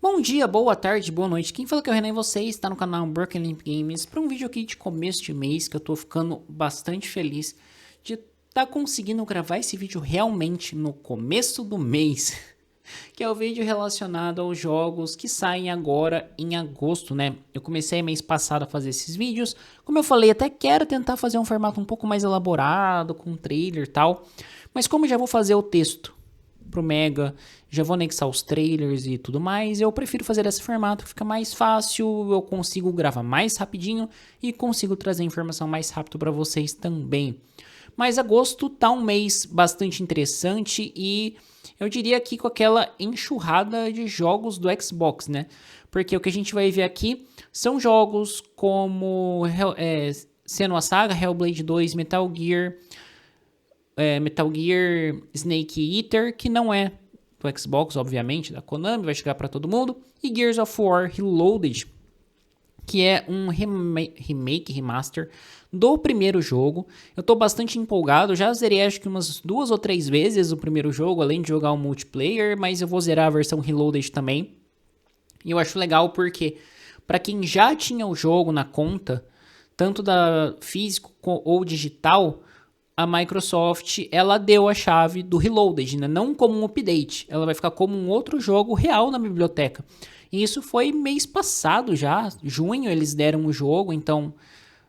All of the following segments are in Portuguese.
Bom dia, boa tarde, boa noite. Quem fala que é o Renan e você está no canal Broken Limp Games para um vídeo aqui de começo de mês que eu tô ficando bastante feliz de estar conseguindo gravar esse vídeo realmente no começo do mês, que é o vídeo relacionado aos jogos que saem agora em agosto, né? Eu comecei mês passado a fazer esses vídeos, como eu falei, até quero tentar fazer um formato um pouco mais elaborado, com trailer e tal, mas como já vou fazer o texto pro Mega, já vou anexar os trailers e tudo mais, eu prefiro fazer desse formato, fica mais fácil, eu consigo gravar mais rapidinho e consigo trazer informação mais rápido para vocês também. Mas agosto tá um mês bastante interessante e eu diria aqui com aquela enxurrada de jogos do Xbox, né? Porque o que a gente vai ver aqui são jogos como Senua Saga, Hellblade 2, Metal Gear Snake Eater, que não é do Xbox, obviamente, da Konami, vai chegar para todo mundo, e Gears of War Reloaded, que é um remaster do primeiro jogo. Eu tô bastante empolgado, já zerei acho que umas 2 ou 3 vezes o primeiro jogo, além de jogar o multiplayer, mas eu vou zerar a versão Reloaded também. E eu acho legal porque, para quem já tinha o jogo na conta, tanto da físico ou digital, a Microsoft ela deu a chave do Reloaded, né? Não como um update, ela vai ficar como um outro jogo real na biblioteca. E isso foi mês passado já, junho eles deram o jogo, então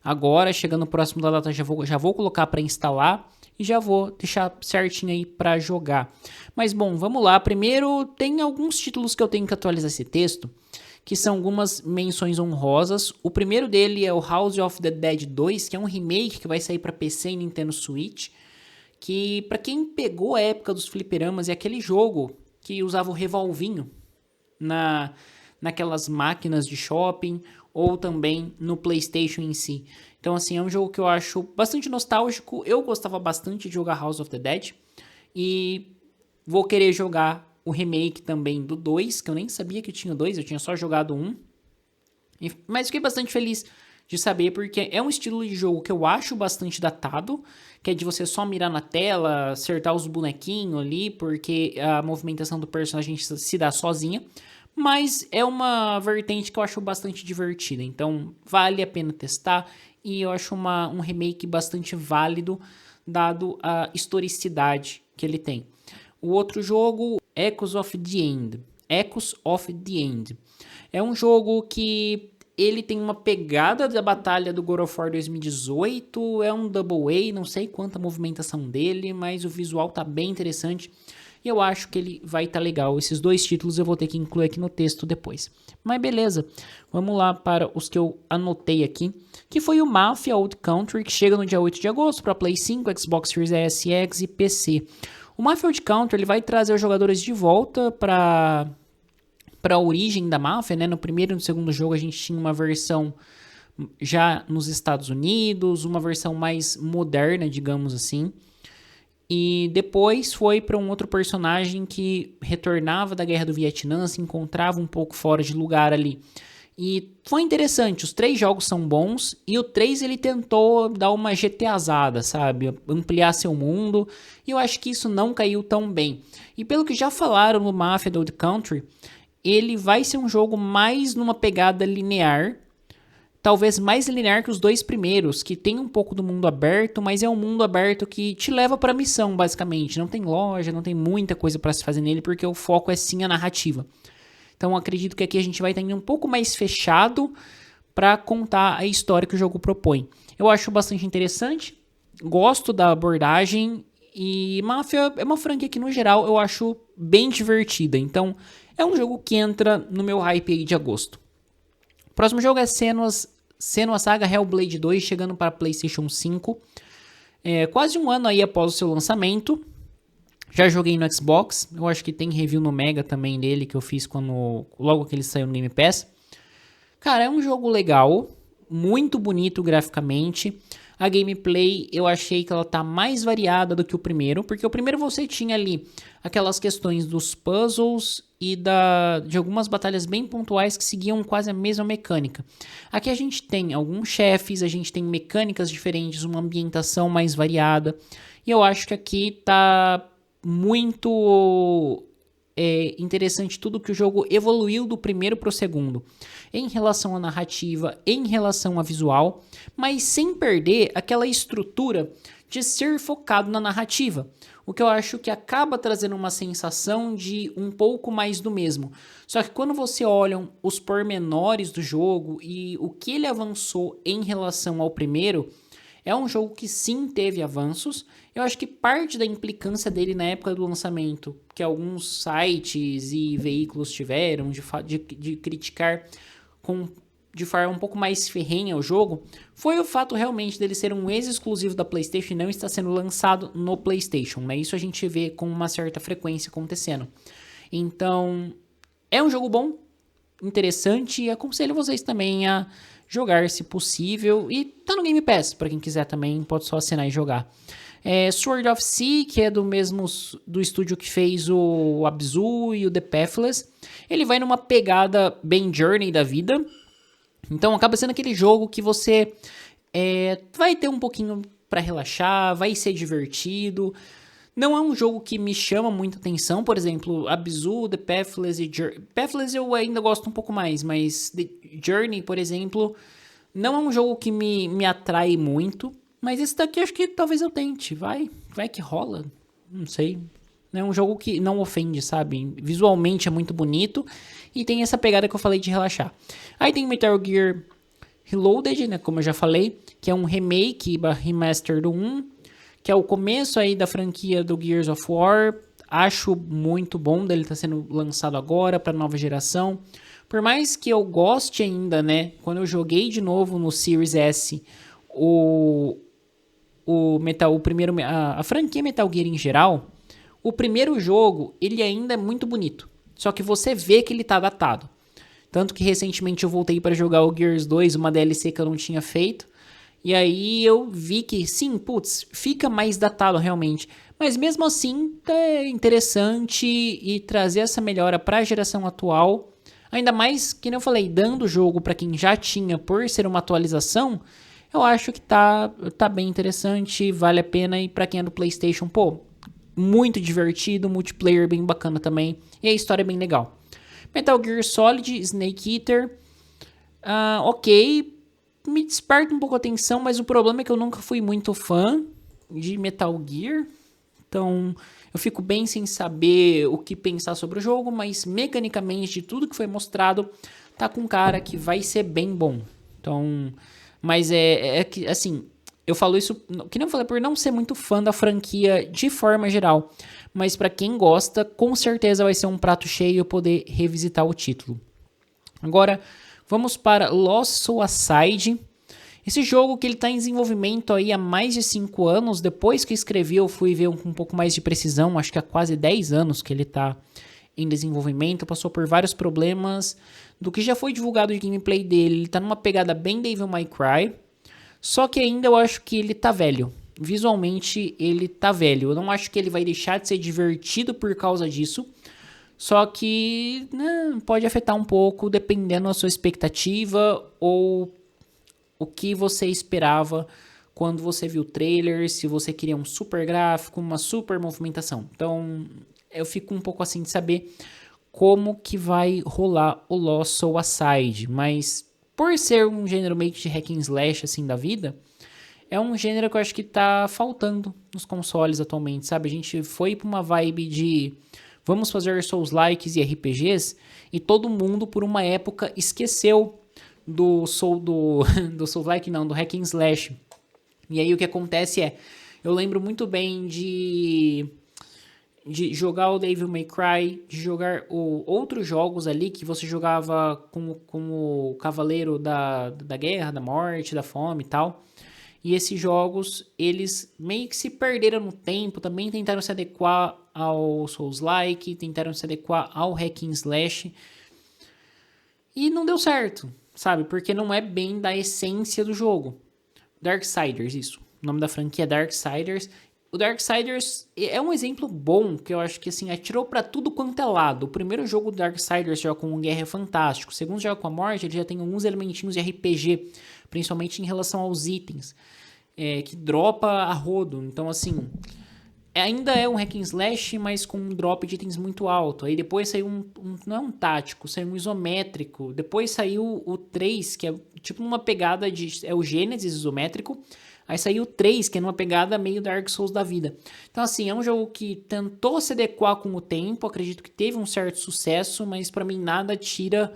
agora chegando próximo da data já vou colocar para instalar e já vou deixar certinho aí para jogar. Mas bom, vamos lá. Primeiro tem alguns títulos que eu tenho que atualizar esse texto, que são algumas menções honrosas. O primeiro dele é o House of the Dead 2, que é um remake que vai sair para PC e Nintendo Switch, que para quem pegou a época dos fliperamas é aquele jogo que usava o revolvinho naquelas máquinas de shopping ou também no PlayStation em si. Então assim, é um jogo que eu acho bastante nostálgico. Eu gostava bastante de jogar House of the Dead e vou querer jogar o remake também do 2, que eu nem sabia que tinha 2, eu tinha só jogado 1. Mas fiquei bastante feliz de saber, porque é um estilo de jogo que eu acho bastante datado, que é de você só mirar na tela, acertar os bonequinhos ali, porque a movimentação do personagem se dá sozinha. Mas é uma vertente que eu acho bastante divertida, então vale a pena testar, e eu acho um remake bastante válido, dado a historicidade que ele tem. O outro jogo, Echoes of the End. Echoes of the End. É um jogo que ele tem uma pegada da batalha do God of War 2018, é um Double A, não sei quanta movimentação dele, mas o visual tá bem interessante e eu acho que ele vai estar legal. Esses dois títulos eu vou ter que incluir aqui no texto depois. Mas beleza, vamos lá para os que eu anotei aqui, que foi o Mafia Old Country, que chega no dia 8 de agosto para Play 5, Xbox Series S, X e PC. O Mafia Old Country ele vai trazer os jogadores de volta para a origem da máfia, né? No primeiro e no segundo jogo a gente tinha uma versão já nos Estados Unidos, uma versão mais moderna, digamos assim. E depois foi para um outro personagem que retornava da Guerra do Vietnã, se encontrava um pouco fora de lugar ali. E foi interessante, os 3 jogos são bons, e o 3 ele tentou dar uma GTAzada, sabe? Ampliar seu mundo, e eu acho que isso não caiu tão bem. E pelo que já falaram no Mafia Old Country, ele vai ser um jogo mais numa pegada linear, talvez mais linear que os 2 primeiros, que tem um pouco do mundo aberto, mas é um mundo aberto que te leva para a missão, basicamente. Não tem loja, não tem muita coisa para se fazer nele, porque o foco é sim a narrativa. Então acredito que aqui a gente vai estar indo um pouco mais fechado para contar a história que o jogo propõe. Eu acho bastante interessante, gosto da abordagem e Mafia é uma franquia que no geral eu acho bem divertida. Então é um jogo que entra no meu hype aí de agosto. O próximo jogo é Senua Saga Hellblade 2, chegando para PlayStation 5. Quase um ano aí após o seu lançamento. Já joguei no Xbox, eu acho que tem review no Mega também dele, que eu fiz logo que ele saiu no Game Pass. Cara, é um jogo legal, muito bonito graficamente. A gameplay eu achei que ela tá mais variada do que o primeiro, porque o primeiro você tinha ali aquelas questões dos puzzles e de algumas batalhas bem pontuais que seguiam quase a mesma mecânica. Aqui a gente tem alguns chefes, a gente tem mecânicas diferentes, uma ambientação mais variada, e eu acho que aqui tá muito interessante tudo que o jogo evoluiu do primeiro para o segundo, em relação à narrativa, em relação a visual, mas sem perder aquela estrutura de ser focado na narrativa, o que eu acho que acaba trazendo uma sensação de um pouco mais do mesmo. Só que quando você olha os pormenores do jogo e o que ele avançou em relação ao primeiro, é um jogo que sim teve avanços. Eu acho que parte da implicância dele na época do lançamento, que alguns sites e veículos tiveram de criticar de forma um pouco mais ferrenha o jogo, foi o fato realmente dele ser um ex-exclusivo da PlayStation e não estar sendo lançado no PlayStation, né? Isso a gente vê com uma certa frequência acontecendo. Então, é um jogo bom, interessante, e aconselho vocês também a jogar se possível, e tá no Game Pass, para quem quiser também pode só assinar e jogar. Sword of Sea, que é do estúdio que fez o Abzu e o The Pathless, ele vai numa pegada bem Journey da vida, então acaba sendo aquele jogo que você vai ter um pouquinho para relaxar, vai ser divertido. Não é um jogo que me chama muita atenção, por exemplo, Abzu, The Pathless e Journey. Pathless eu ainda gosto um pouco mais, mas The Journey, por exemplo, não é um jogo que me atrai muito. Mas esse daqui acho que talvez eu tente, vai que rola, não sei. É um jogo que não ofende, sabe? Visualmente é muito bonito e tem essa pegada que eu falei de relaxar. Aí tem Metal Gear Reloaded, né, como eu já falei, que é um remake, remaster do 1, que é o começo aí da franquia do Gears of War. Acho muito bom dele estar sendo lançado agora para nova geração. Por mais que eu goste ainda, né, quando eu joguei de novo no Series S, a franquia Metal Gear em geral, o primeiro jogo, ele ainda é muito bonito. Só que você vê que ele tá datado. Tanto que recentemente eu voltei para jogar o Gears 2, uma DLC que eu não tinha feito. E aí eu vi que, sim, putz, fica mais datado realmente. Mas mesmo assim, é interessante e trazer essa melhora para a geração atual. Ainda mais, que nem eu falei, dando o jogo para quem já tinha por ser uma atualização, eu acho que tá bem interessante, vale a pena. E pra quem é do PlayStation, pô, muito divertido, multiplayer bem bacana também. E a história é bem legal. Metal Gear Solid, Snake Eater, ok, me desperta um pouco a atenção, mas o problema é que eu nunca fui muito fã de Metal Gear. Então, eu fico bem sem saber o que pensar sobre o jogo, mas mecanicamente, de tudo que foi mostrado, tá com cara que vai ser bem bom. Então, mas é que, assim, eu falo isso, que não falei, por não ser muito fã da franquia de forma geral. Mas pra quem gosta, com certeza vai ser um prato cheio poder revisitar o título. Agora, vamos para Lost Suicide. Esse jogo que ele está em desenvolvimento aí há mais de 5 anos. Depois que eu escrevi, eu fui ver com um pouco mais de precisão. Acho que há quase 10 anos que ele está em desenvolvimento. Passou por vários problemas. Do que já foi divulgado de gameplay dele, ele está numa pegada bem Devil May Cry. Só que ainda eu acho que ele tá velho. Visualmente, ele tá velho. Eu não acho que ele vai deixar de ser divertido por causa disso. Só que, né, pode afetar um pouco dependendo da sua expectativa ou o que você esperava quando você viu o trailer, se você queria um super gráfico, uma super movimentação. Então, eu fico um pouco assim de saber como que vai rolar o Lost Suicide. Mas, por ser um gênero meio que de hack and slash assim da vida, é um gênero que eu acho que tá faltando nos consoles atualmente, sabe? A gente foi pra uma vibe de vamos fazer Souls-likes e RPGs, e todo mundo por uma época esqueceu do Souls-like não, do hack and slash. E aí o que acontece eu lembro muito bem de jogar o Devil May Cry, de jogar outros jogos ali que você jogava com o cavaleiro da guerra, da morte, da fome e tal. E esses jogos, eles meio que se perderam no tempo, também tentaram se adequar ao Souls-like, tentaram se adequar ao hack and slash. E não deu certo, sabe? Porque não é bem da essência do jogo. Darksiders, isso. O nome da franquia é Darksiders. O Darksiders é um exemplo bom, que eu acho que assim, atirou pra tudo quanto é lado. O primeiro jogo do Darksiders joga com Guerra é fantástico. O segundo joga com a Morte, ele já tem alguns elementinhos de RPG, principalmente em relação aos itens, que dropa a rodo. Então, assim, ainda é um hack and slash, mas com um drop de itens muito alto. Aí depois saiu não é um tático, saiu um isométrico. Depois saiu o 3, que é tipo uma pegada é o Gênesis isométrico. Aí saiu o 3, que é numa pegada meio Dark Souls da vida. Então assim, é um jogo que tentou se adequar com o tempo, acredito que teve um certo sucesso, mas pra mim nada tira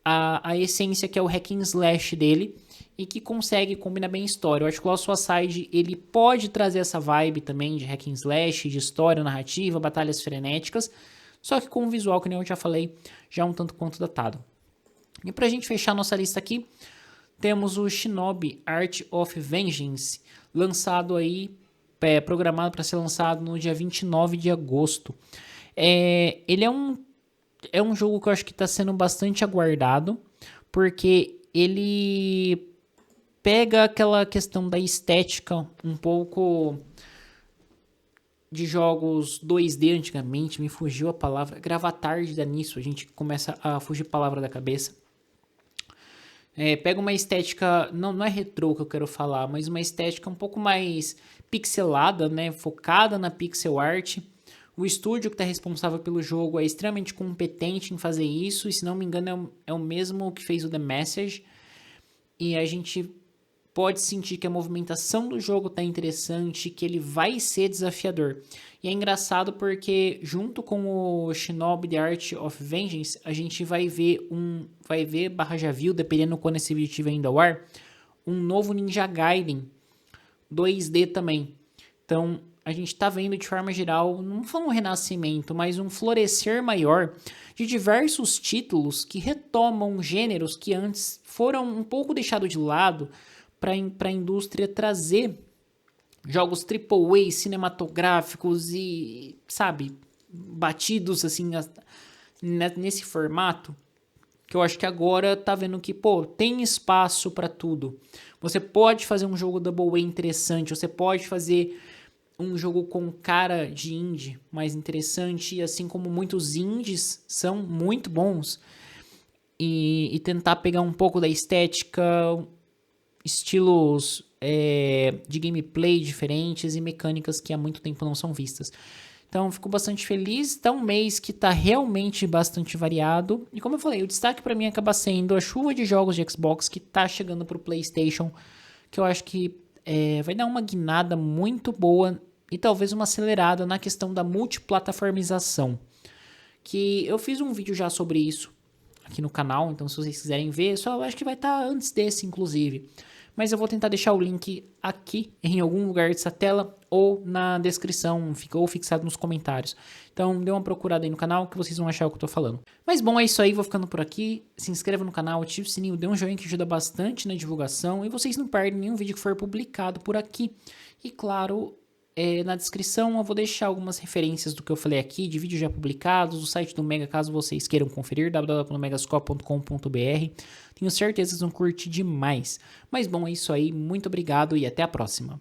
a essência que é o hack and slash dele e que consegue combinar bem a história. Eu acho que o Lost Suicide, ele pode trazer essa vibe também de hack and slash, de história, narrativa, batalhas frenéticas, só que com um visual, que nem eu já falei, já um tanto quanto datado. E pra gente fechar nossa lista aqui, temos o Shinobi Art of Vengeance, lançado aí, programado para ser lançado no dia 29 de agosto. Ele é um jogo que eu acho que está sendo bastante aguardado, porque ele pega aquela questão da estética um pouco de jogos 2D antigamente, me fugiu a palavra, Gravatar dá nisso, a gente começa a fugir palavra da cabeça. Pega uma estética, não é retrô que eu quero falar, mas uma estética um pouco mais pixelada, né, focada na pixel art. O estúdio que está responsável pelo jogo é extremamente competente em fazer isso, e se não me engano é o mesmo que fez o The Message. E a gente pode sentir que a movimentação do jogo está interessante, que ele vai ser desafiador. E é engraçado porque junto com o Shinobi The Art of Vengeance, a gente vai ver já viu, dependendo quando esse vídeo estiver indo ao ar, um novo Ninja Gaiden 2D também. Então, a gente está vendo de forma geral, não foi um renascimento, mas um florescer maior de diversos títulos que retomam gêneros que antes foram um pouco deixados de lado para a indústria trazer jogos AAA cinematográficos e, sabe, batidos assim nesse formato, que eu acho que agora tá vendo que, pô, tem espaço para tudo. Você pode fazer um jogo Double A interessante, você pode fazer um jogo com cara de indie mais interessante, assim como muitos indies são muito bons, e tentar pegar um pouco da estética, estilos de gameplay diferentes e mecânicas que há muito tempo não são vistas. Então, fico bastante feliz. Tá um mês que tá realmente bastante variado. E como eu falei, o destaque para mim acaba sendo a chuva de jogos de Xbox que tá chegando pro PlayStation, que eu acho que vai dar uma guinada muito boa e talvez uma acelerada na questão da multiplataformização. Que eu fiz um vídeo já sobre isso aqui no canal, então se vocês quiserem ver, só acho que vai estar antes desse, inclusive. Mas eu vou tentar deixar o link aqui em algum lugar dessa tela ou na descrição, ou fixado nos comentários. Então dê uma procurada aí no canal que vocês vão achar o que eu tô falando. Mas bom, é isso aí, vou ficando por aqui. Se inscreva no canal, ative o sininho, dê um joinha que ajuda bastante na divulgação e vocês não perdem nenhum vídeo que for publicado por aqui. E claro, na descrição eu vou deixar algumas referências do que eu falei aqui, de vídeos já publicados, o site do Mega, caso vocês queiram conferir, www.megascope.com.br. Tenho certeza que vocês vão curtir demais. Mas bom, é isso aí, muito obrigado e até a próxima.